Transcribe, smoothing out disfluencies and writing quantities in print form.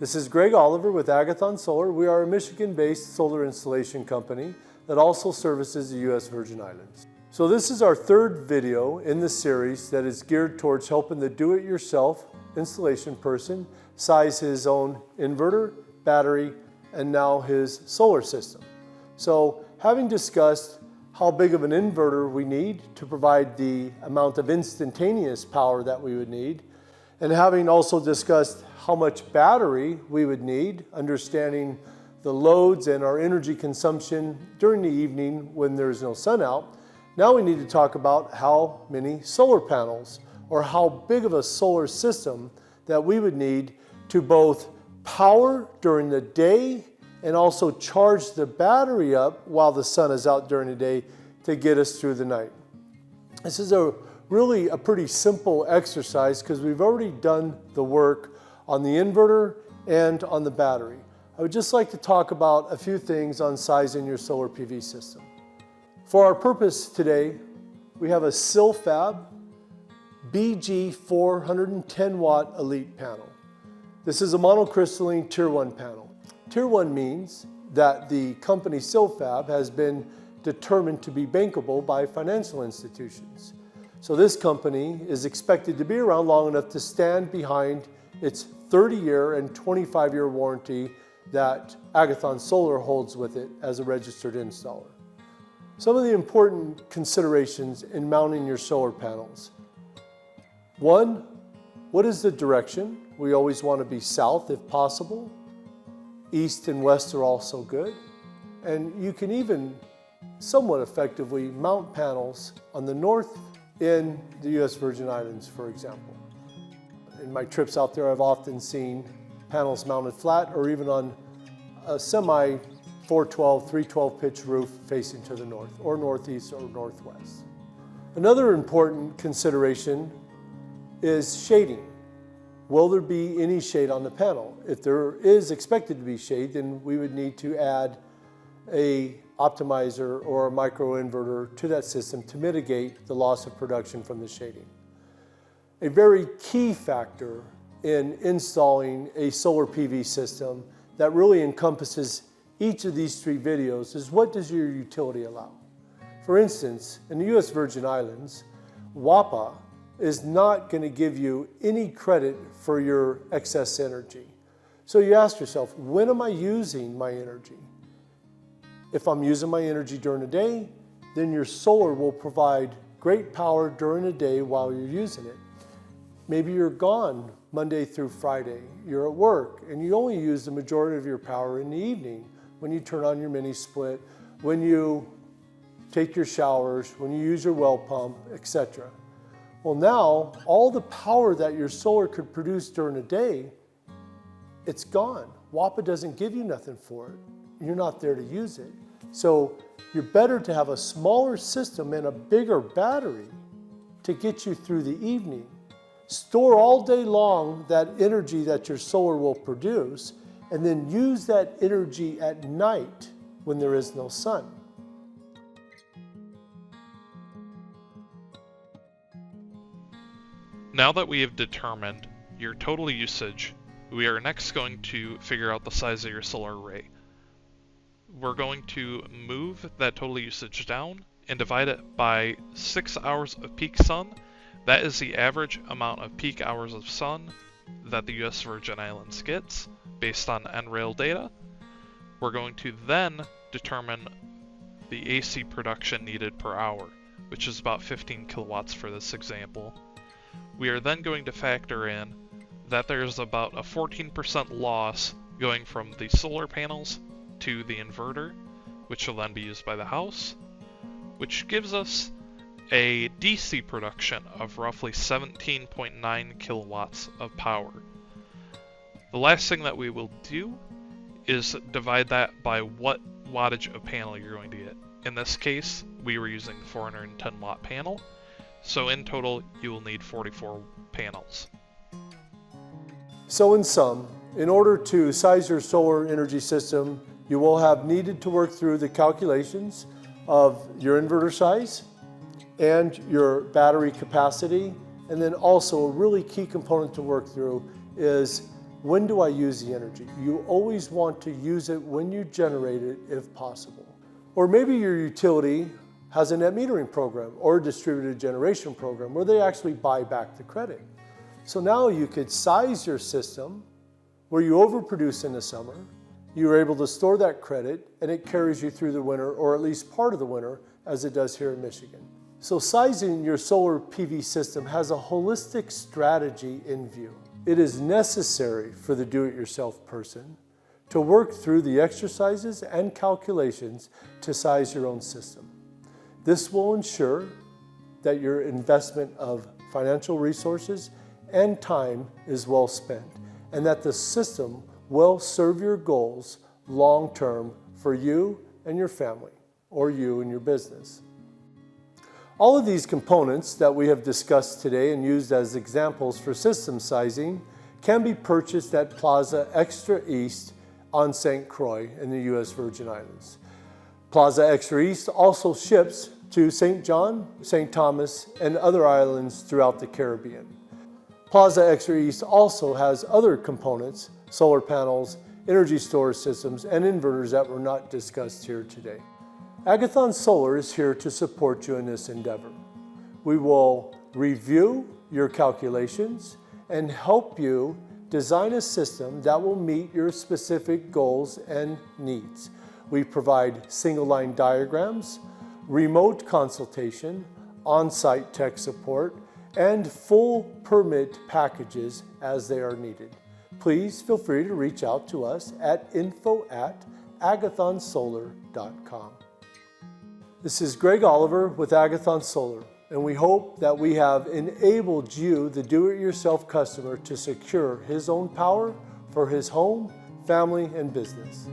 This is Greg Oliver with Agathon Solar. We are a Michigan-based solar installation company that also services the U.S. Virgin Islands. So this is our third video in the series that is geared towards helping the do-it-yourself installation person size his own inverter, battery, and now his solar system. So having discussed how big of an inverter we need to provide the amount of instantaneous power that we would need, and having also discussed how much battery we would need, understanding the loads and our energy consumption during the evening when there's no sun out, now we need to talk about how many solar panels or how big of a solar system that we would need to both power during the day and also charge the battery up while the sun is out during the day to get us through the night. This is really a pretty simple exercise because we've already done the work on the inverter and on the battery. I would just like to talk about a few things on sizing your solar PV system. For our purpose today, we have a SILFab BG 410 watt Elite panel. This is a monocrystalline Tier 1 panel. Tier 1 means that the company SILFab has been determined to be bankable by financial institutions. So this company is expected to be around long enough to stand behind its 30-year and 25-year warranty that Agathon Solar holds with it as a registered installer. Some of the important considerations in mounting your solar panels. One, what is the direction? We always want to be south if possible. East and west are also good. And you can even somewhat effectively mount panels on the north in the U.S. Virgin Islands, for example. In my trips out there, I've often seen panels mounted flat or even on a semi 412, 312 pitch roof facing to the north or northeast or northwest. Another important consideration is shading. Will there be any shade on the panel? If there is expected to be shade, then we would need to add a optimizer or a microinverter to that system to mitigate the loss of production from the shading. A very key factor in installing a solar PV system that really encompasses each of these three videos is what does your utility allow? For instance, in the U.S. Virgin Islands, WAPA is not going to give you any credit for your excess energy. So you ask yourself, when am I using my energy? If I'm using my energy during the day, then your solar will provide great power during the day while you're using it. Maybe you're gone Monday through Friday, you're at work, and you only use the majority of your power in the evening when you turn on your mini split, when you take your showers, when you use your well pump, etc. Well, now all the power that your solar could produce during the day, it's gone. WAPA doesn't give you nothing for it. You're not there to use it. So you're better to have a smaller system and a bigger battery to get you through the evening. Store all day long that energy that your solar will produce, and then use that energy at night when there is no sun. Now that we have determined your total usage, we are next going to figure out the size of your solar array. We're going to move that total usage down and divide it by 6 hours of peak sun. That is the average amount of peak hours of sun that the U.S. Virgin Islands gets based on NRAIL data. We're going to then determine the AC production needed per hour, which is about 15 kilowatts for this example. We are then going to factor in that there's about a 14% loss going from the solar panels to the inverter, which will then be used by the house, which gives us a DC production of roughly 17.9 kilowatts of power. The last thing that we will do is divide that by what wattage of panel you're going to get. In this case, we were using the 410 watt panel, so in total you will need 44 panels. So in sum, in order to size your solar energy system, you will have needed to work through the calculations of your inverter size and your battery capacity, and then also a really key component to work through is when do I use the energy? You always want to use it when you generate it if possible. Or maybe your utility has a net metering program or a distributed generation program where they actually buy back the credit. So now you could size your system where you overproduce in the summer, you're able to store that credit, and it carries you through the winter, or at least part of the winter, as it does here in Michigan. So sizing your solar PV system has a holistic strategy in view. It is necessary for the do-it-yourself person to work through the exercises and calculations to size your own system. This will ensure that your investment of financial resources and time is well spent, and that the system will serve your goals long-term for you and your family, or you and your business. All of these components that we have discussed today and used as examples for system sizing can be purchased at Plaza Extra East on St. Croix in the U.S. Virgin Islands. Plaza Extra East also ships to St. John, St. Thomas, and other islands throughout the Caribbean. Plaza Extra East also has other components, solar panels, energy storage systems, and inverters that were not discussed here today. Agathon Solar is here to support you in this endeavor. We will review your calculations and help you design a system that will meet your specific goals and needs. We provide single-line diagrams, remote consultation, on-site tech support, and full permit packages as they are needed. Please feel free to reach out to us at info@agathonsolar.com. This is Greg Oliver with Agathon Solar, and we hope that we have enabled you, the do-it-yourself customer, to secure his own power for his home, family, and business.